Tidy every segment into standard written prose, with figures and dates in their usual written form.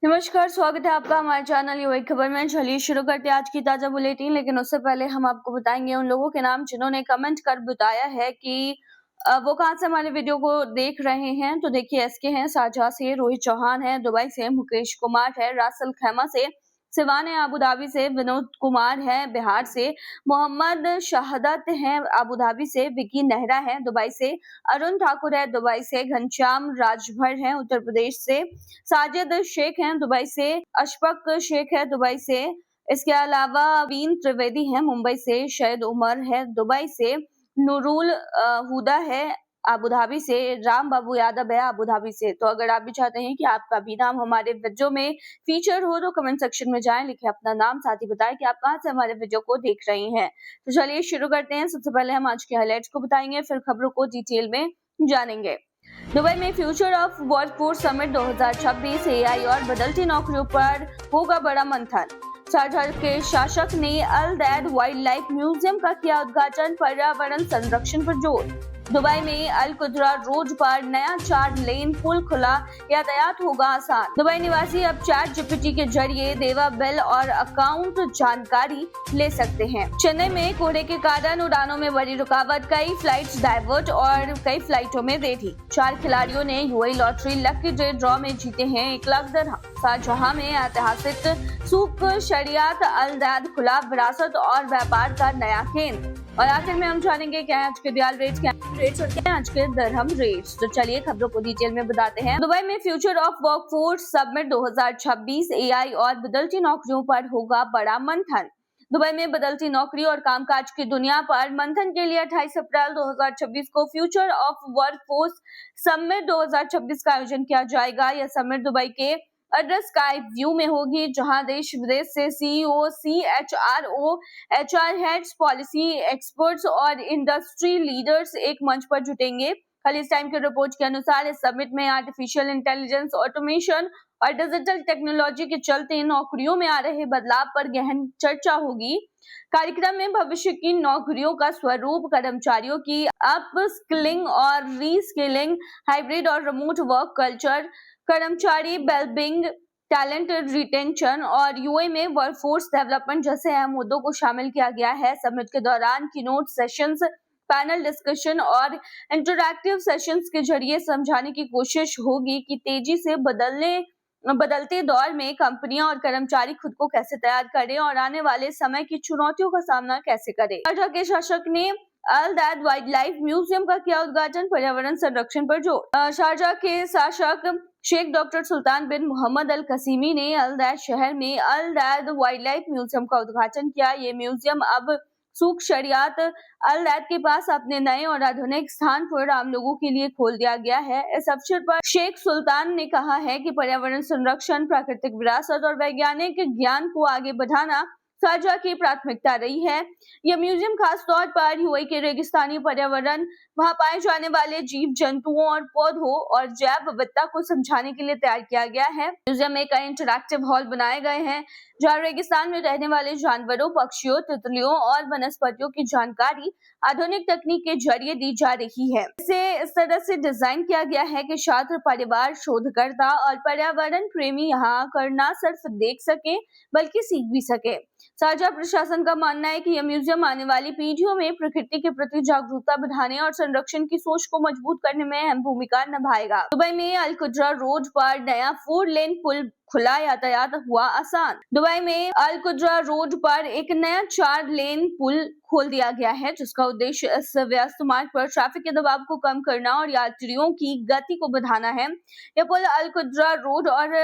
नमस्कार, स्वागत है आपका हमारे चैनल यूएई खबर में। चलिए शुरू करते हैं आज की ताजा बुलेटिन। लेकिन उससे पहले हम आपको बताएंगे उन लोगों के नाम जिन्होंने कमेंट कर बताया है कि वो कहाँ से हमारे वीडियो को देख रहे हैं। तो देखिए, एसके हैं शारजाह से, रोहित चौहान है दुबई से, मुकेश कुमार है रासल खैमा से, सिवान है अबू धाबी से, विनोद कुमार है बिहार से, मोहम्मद शहादत है अबू धाबी से, विकी नेहरा है दुबई से, अरुण ठाकुर है दुबई से, घनश्याम राजभर है उत्तर प्रदेश से, साजिद शेख हैं दुबई से, अशफक शेख है दुबई से, इसके अलावा वीन त्रिवेदी हैं मुंबई से, शहीद उमर है दुबई से, नूरुल हुदा है अबू धाबी से, राम बाबू यादव है अबू धाबी से। तो अगर आप भी चाहते हैं कि आपका भी नाम हमारे वीडियो में फीचर हो तो कमेंट सेक्शन में जाएं, लिखें अपना नाम, साथ ही बताएं कि आप कहां से हमारे वीडियो को देख रहे हैं। तो चलिए शुरू करते हैं। सबसे पहले हम आज के हाइलाइट्स को बताएंगे, फिर खबरों को डिटेल में जानेंगे। दुबई में future of workforce summit 2026 AI और बदलती नौकरियों पर होगा बड़ा मंथन। शारजाह के शासक ने अल दैद वाइल्ड लाइफ म्यूजियम का किया उद्घाटन, पर्यावरण संरक्षण पर जोर। दुबई में अल कुद्रा रोड पर नया 4 लेन पुल खुला, यातायात होगा आसान। दुबई निवासी अब चैट जीपीटी के जरिए देवा बिल और अकाउंट जानकारी ले सकते हैं। चेन्नई में कोहरे के कारण उड़ानों में बड़ी रुकावट, कई फ्लाइट्स डाइवर्ट और कई फ्लाइटों में देरी। 4 खिलाड़ियों ने यूएई लॉटरी लकी ड्रॉ में जीते हैं 1 लाख दिरहम। शारजाह में ऐतिहासिक सूक शरियात अल दैद खुला, विरासत और व्यापार का नया केंद्र। और आखिर में हम जानेंगे क्या है आज के रियाल रेट्स, क्या रेट्स और क्या है आज के दिरहम रेट्स। तो चलिए खबरों को डिटेल में बताते हैं। दुबई में future of workforce summit 2026 AI और बदलती नौकरियों पर होगा बड़ा मंथन। दुबई में बदलती नौकरी और कामकाज की दुनिया पर मंथन के लिए 28 अप्रैल 2026 को फ्यूचर ऑफ वर्कफोर्स समिट 2026 का आयोजन किया जाएगा। यह समिट दुबई के एड्रेस स्काई व्यू में होगी, जहां देश विदेश से CEO, CHRO, HR heads, policy experts और इंडस्ट्री लीडर्स एक मंच पर जुटेंगे। कल इस टाइम की रिपोर्ट के अनुसार इस समिट में आर्टिफिशियल इंटेलिजेंस, ऑटोमेशन और डिजिटल टेक्नोलॉजी के चलते नौकरियों में आ रहे बदलाव पर गहन चर्चा होगी। कार्यक्रम में भविष्य की नौकरियों का स्वरूप, कर्मचारियों की अप स्किलिंग और री स्किलिंग, हाइब्रिड और रिमोट वर्क कल्चर, कर्मचारी वेलबींग, टैलेंट रिटेंशन और यूएई में वर्कफोर्स डेवलपमेंट जैसे अहम मुद्दों को शामिल किया गया है। समिट के दौरान कीनोट सेशंस, पैनल डिस्कशन और इंटरैक्टिव सेशंस के जरिए समझाने की कोशिश होगी कि तेजी से बदलते दौर में कंपनियां और कर्मचारी खुद को कैसे तैयार करें और आने वाले समय की चुनौतियों का सामना कैसे करें। शारजाह के शासक ने अल दैद वाइल्ड लाइफ म्यूजियम का किया उद्घाटन, पर्यावरण संरक्षण पर जोर। शारजाह के शासक शेख डॉक्टर सुल्तान बिन मोहम्मद अल कसीमी ने अल दैद शहर में अल दैद वाइल्ड लाइफ म्यूजियम का उद्घाटन किया। ये म्यूजियम अब सूक शरियात अल दैद के पास अपने नए और आधुनिक स्थान पर आम लोगों के लिए खोल दिया गया है। इस अवसर पर शेख सुल्तान ने कहा है कि पर्यावरण संरक्षण, प्राकृतिक विरासत और वैज्ञानिक ज्ञान को आगे बढ़ाना शारजाह की प्राथमिकता रही है। यह म्यूजियम खास तौर पर यूएई के रेगिस्तानी पर्यावरण, वहां पाए जाने वाले जीव जंतुओं और पौधों और जैव विविधता को समझाने के लिए तैयार किया गया है। म्यूजियम में कई इंटरैक्टिव हॉल बनाए गए हैं, जहां रेगिस्तान में रहने वाले जानवरों, पक्षियों, तितलियों और वनस्पतियों की जानकारी आधुनिक तकनीक के जरिए दी जा रही है। इसे इस तरह से डिजाइन किया गया है कि छात्र, परिवार, शोधकर्ता और पर्यावरण प्रेमी यहाँ आकर न सिर्फ देख सके बल्कि सीख भी सके। शारजाह प्रशासन का मानना है कि यह म्यूजियम आने वाली पीढ़ियों में प्रकृति के प्रति जागरूकता बढ़ाने और संरक्षण की सोच को मजबूत करने में अहम भूमिका निभाएगा। दुबई में अल कुद्रा रोड पर नया 4 लेन पुल खुला, यातायात हुआ आसान। दुबई में अल कुद्रा रोड पर एक नया 4 लेन पुल खोल दिया गया है, जिसका उद्देश्य इस व्यस्त मार्ग पर ट्रैफिक के दबाव को कम करना और यात्रियों की गति को बढ़ाना है। यह पुल अल कुद्रा रोड और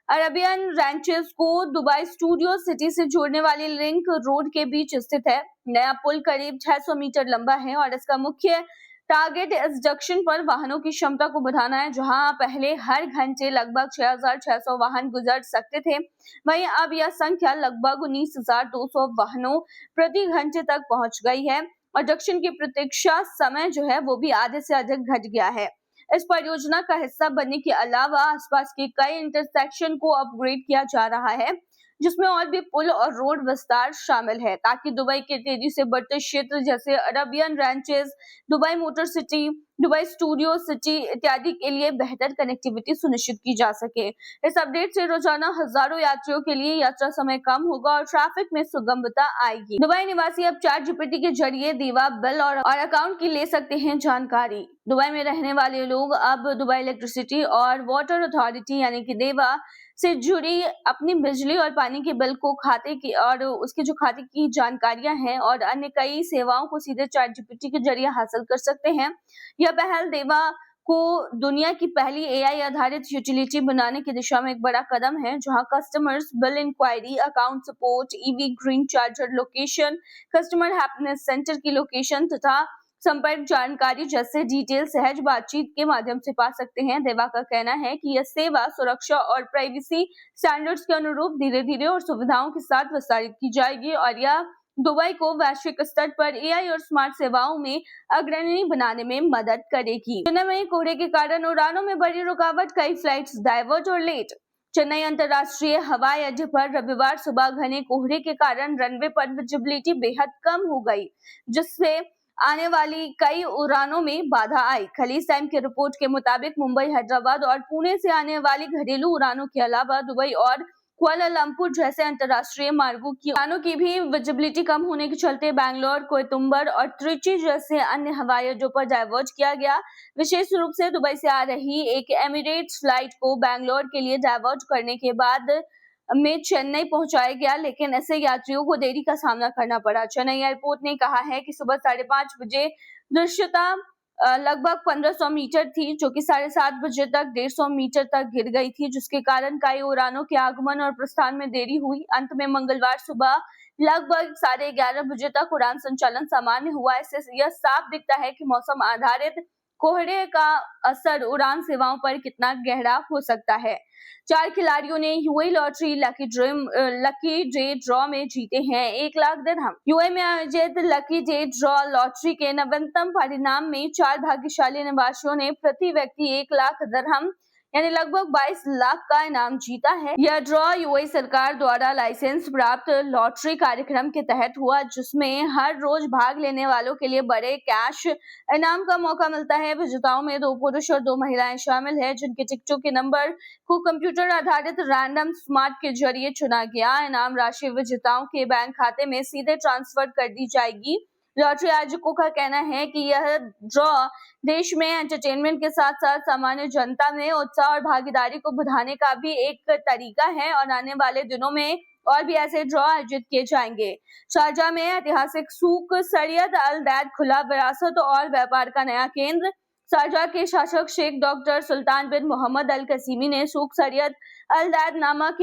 अरेबियन रैंचेस को दुबई स्टूडियो सिटी से जोड़ने वाली लिंक रोड के बीच स्थित है। नया पुल करीब 600 मीटर लंबा है और इसका मुख्य टारगेट इस जंक्शन पर वाहनों की क्षमता को बढ़ाना है। जहां पहले हर घंटे लगभग 6,600 वाहन गुजर सकते थे, वहीं अब यह संख्या लगभग 19,200 वाहनों प्रति घंटे तक पहुंच गई है और जंक्शन की प्रतीक्षा समय जो है वो भी आधे से अधिक घट गया है। इस परियोजना का हिस्सा बनने के अलावा आसपास के कई इंटरसेक्शन को अपग्रेड किया जा रहा है, जिसमें और भी पुल और रोड विस्तार शामिल है, ताकि दुबई के तेजी से बढ़ते क्षेत्र जैसे Arabian ranches, Dubai motor city, Dubai studio city इत्यादि के लिए बेहतर कनेक्टिविटी सुनिश्चित की जा सके। इस अपडेट से रोजाना हजारों यात्रियों के लिए यात्रा समय कम होगा और ट्रैफिक में सुगमता आएगी। दुबई निवासी अब चैट जीपीटी के जरिए दीवा बिल और अकाउंट की ले सकते हैं जानकारी। दुबई में रहने वाले लोग अब दुबई इलेक्ट्रिसिटी और वाटर अथॉरिटी यानी कि देवा से जुड़ी अपनी बिजली और पानी के बिल को खाते की और उसके जो खाते की जानकारियां हैं और अन्य कई सेवाओं को सीधे चैट जीपीटी के जरिए हासिल कर सकते हैं। यह पहल देवा को दुनिया की पहली एआई आधारित यूटिलिटी बनाने की दिशा में एक बड़ा कदम है, जहां customers bill inquiry, account support, EV green charger location, customer happiness centre की लोकेशन तथा संपर्क जानकारी जैसे डिटेल सहज बातचीत के माध्यम से पा सकते हैं। देवा का कहना है कि यह सेवा सुरक्षा और प्राइवेसी स्टैंडर्ड्स के अनुरूप धीरे-धीरे और सुविधाओं के साथ विस्तारित की जाएगी और यह दुबई को वैश्विक स्तर पर एआई और स्मार्ट सेवाओं में अग्रणी बनाने में मदद करेगी। चेन्नई में कोहरे के कारण उड़ानों में बड़ी रुकावट, कई फ्लाइट्स डाइवर्ट और लेट। चेन्नई अंतर्राष्ट्रीय हवाई अड्डे पर रविवार सुबह घने कोहरे के कारण रनवे पर विजिबिलिटी बेहद कम हो गई, जिससे आने वाली कई उड़ानों में बाधा आई। खलीज टाइम की रिपोर्ट के मुताबिक मुंबई, हैदराबाद और पुणे से आने वाली घरेलू उड़ानों के अलावा दुबई और कुआलालंपुर जैसे अंतर्राष्ट्रीय मार्गों की उड़ानों की भी विजिबिलिटी कम होने के चलते बैंगलोर, कोयम्बटूर और त्रिची जैसे अन्य हवाई अड्डों पर डाइवर्ट किया गया। विशेष रूप से दुबई से आ रही एक एमिरेट्स फ्लाइट को बैंगलोर के लिए डाइवर्ट करने के बाद में चेन्नई पहुंचाया गया, लेकिन ऐसे यात्रियों को देरी का सामना करना पड़ा। चेन्नई एयरपोर्ट ने कहा है कि सुबह 5:30 बजे दृश्यता लगभग 1500 मीटर थी, जो कि 7:30 बजे तक 150 मीटर तक गिर गई थी, जिसके कारण कई उड़ानों के आगमन और प्रस्थान में देरी हुई। अंत में मंगलवार सुबह लगभग 11:30 बजे तक उड़ान संचालन सामान्य हुआ। इससे यह साफ दिखता है कि मौसम आधारित कोहरे का असर उड़ान सेवाओं पर कितना गहरा हो सकता है। 4 खिलाड़ियों ने UAE lottery lucky day draw में जीते हैं 1 लाख दिरहम। यूएई में आयोजित लकी डे ड्रॉ लॉटरी के नवीनतम परिणाम में 4 भाग्यशाली निवासियों ने प्रति व्यक्ति 1 लाख दिरहम यानी लगभग 22 लाख का इनाम जीता है। यह ड्रॉ यूएई सरकार द्वारा लाइसेंस प्राप्त लॉटरी कार्यक्रम के तहत हुआ, जिसमें हर रोज भाग लेने वालों के लिए बड़े कैश इनाम का मौका मिलता है। विजेताओं में 2 पुरुष और 2 महिलाएं शामिल हैं, जिनके टिकटों के नंबर को कंप्यूटर आधारित रैंडम स्मार्ट के जरिए चुना गया। इनाम राशि विजेताओं के बैंक खाते में सीधे ट्रांसफर कर दी जाएगी। लॉटरी आयोजकों का कहना है कि यह ड्रॉ देश में एंटरटेनमेंट के साथ साथ सामान्य जनता में उत्साह और भागीदारी को बढ़ाने का भी एक तरीका है और आने वाले दिनों में और भी ऐसे ड्रॉ आयोजित किए जाएंगे। शारजाह में ऐतिहासिक सूक सैयद अल दैद खुला विरासत और व्यापार का नया केंद्र। शारजाह के शासक शेख डॉक्टर सुल्तान बिन मोहम्मद अल कसीमी ने सूक सैयद अल दैद नामक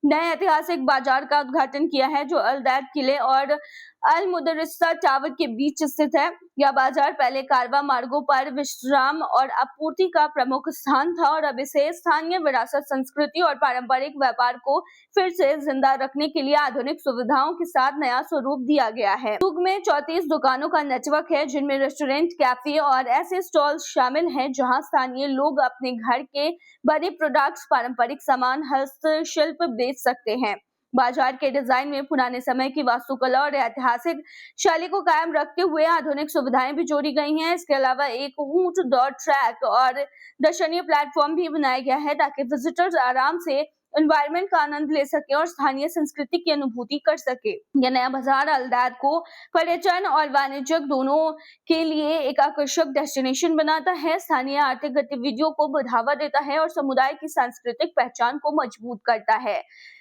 नए ऐतिहासिक बाजार का उद्घाटन किया है, जो अल दैद किले और अल मुदर्रिसा टावर के बीच स्थित है। यह बाजार पहले कारवा मार्गों पर विश्राम और आपूर्ति का प्रमुख स्थान था और अब इसे स्थानीय विरासत, संस्कृति और पारंपरिक व्यापार को फिर से जिंदा रखने के लिए आधुनिक सुविधाओं के साथ नया स्वरूप दिया गया है। सूक में 34 दुकानों का नेटवर्क है, जिनमें रेस्टोरेंट, कैफे और ऐसे स्टॉल्स शामिल हैं जहां स्थानीय लोग अपने घर के बने प्रोडक्ट्स, पारंपरिक सामान, हस्तशिल्प बेच सकते हैं। बाजार के डिजाइन में पुराने समय की वास्तुकला और ऐतिहासिक शैली को कायम रखते हुए आधुनिक सुविधाएं भी जोड़ी गई हैं। इसके अलावा एक ऊंट दौड़ ट्रैक और दर्शनीय प्लेटफॉर्म भी बनाया गया है, ताकि विजिटर्स आराम से एनवायरनमेंट का आनंद ले सके और स्थानीय संस्कृति की अनुभूति कर सके। यह नया बाजार अल दैद को पर्यटन और वाणिज्यिक दोनों के लिए एक आकर्षक डेस्टिनेशन बनाता है, स्थानीय आर्थिक गतिविधियों को बढ़ावा देता है और समुदाय की सांस्कृतिक पहचान को मजबूत करता है।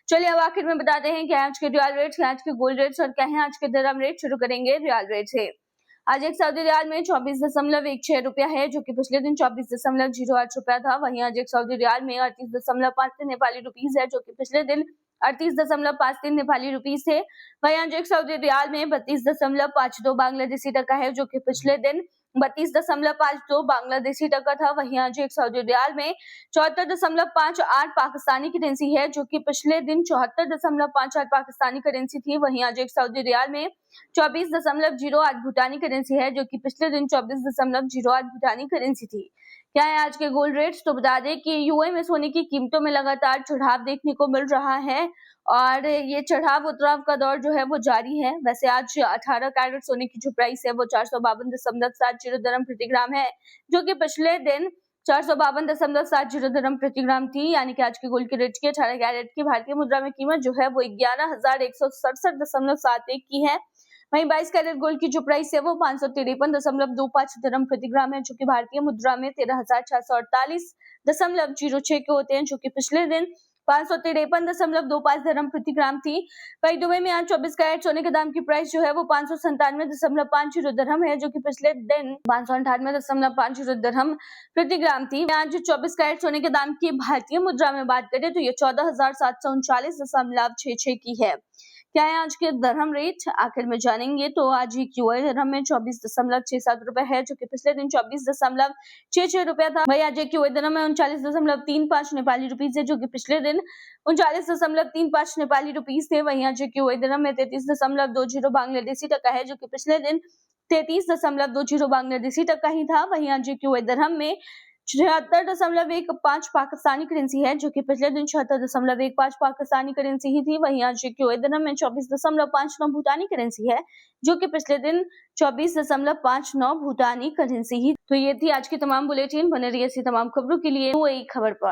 चलिए अब आखिर में बताते हैं क्या आज के रियल रेट्स, आज के गोल्ड रेट्स और क्या है आज के दिरहम रेट। शुरू करेंगे रियल रेट से। आज एक सऊदी रियाल में 24.16 रुपया है, जो कि पिछले दिन 24.08 रुपया था। वहीं आज एक सऊदी रियाल में 38.53 नेपाली रुपीस है, जो कि पिछले दिन 38.53 नेपाली रुपीस थे। वहीं आज एक सऊदी रियाल में 32.52 बांग्लादेशी टका है, जो कि पिछले दिन 32.52 बांग्लादेशी टका था। वहीं आज एक सऊदी रियाल में 74.58 पाकिस्तानी करेंसी है, जो कि पिछले दिन 74.58 पाकिस्तानी करेंसी थी। वहीं आज एक सऊदी रियाल में 24.08 भूटानी करेंसी है, जो कि पिछले दिन 24.08 भूटानी करेंसी थी। क्या है आज के गोल्ड रेट्स, तो बता दें कि यूएई में सोने की कीमतों में लगातार चढ़ाव देखने को मिल रहा है और ये चढ़ाव उतराव का दौर जो है वो जारी है। वैसे आज 18 कैरेट सोने की जो प्राइस है वो 452.70 दिरहम प्रति ग्राम है, जो कि पिछले दिन 452.70 दिरहम प्रति ग्राम थी। यानी कि आज के गोल्ड के रेट की 18 कैरेट की भारतीय मुद्रा में कीमत जो है वो 11,167.71 की है। वहीं 22 कैरेट गोल्ड की जो प्राइस है वो 553.25 दिरहम प्रति ग्राम है, जो कि भारतीय मुद्रा में 13,648.06 के होते हैं, जो कि पिछले दिन 553.25 दिरहम प्रति ग्राम थी। वहीं दुबई में आज 24 कैरेट सोने के दाम की प्राइस जो है वो 597.50 दिरहम है, जो कि पिछले दिन 598.50 दिरहम प्रति ग्राम थी। आज 24 कैरेट सोने के दाम की भारतीय मुद्रा में बात करें तो ये 14,739.66 की है। क्या है आज के दरहम रेट, आखिर में जानेंगे। तो आज एक यूएई दरहम में 24.67 रुपए है, जो कि पिछले दिन 24.66 रुपया था। वही आज एक यूएई दरहम में 39.35 नेपाली रुपीज है, जो कि पिछले दिन 39.35 नेपाली रुपीज थे। वही आज एक यूएई दरहम में 33.20 बांग्लादेशी टका है, जो कि पिछले दिन 33.20 बांग्लादेशी टका ही था। वही आज एक यूएई दरहम में 76.15 पाकिस्तानी करेंसी है, जो कि पिछले दिन 76.15 पाकिस्तानी करेंसी ही थी। वहीं आज के यूएई दरहम में 24.59 भूटानी करेंसी है, जो कि पिछले दिन 24.59 भूटानी करेंसी ही। तो ये थी आज की तमाम बुलेटिन। बने रहिए ऐसी तमाम खबरों के लिए यूएई खबर पर।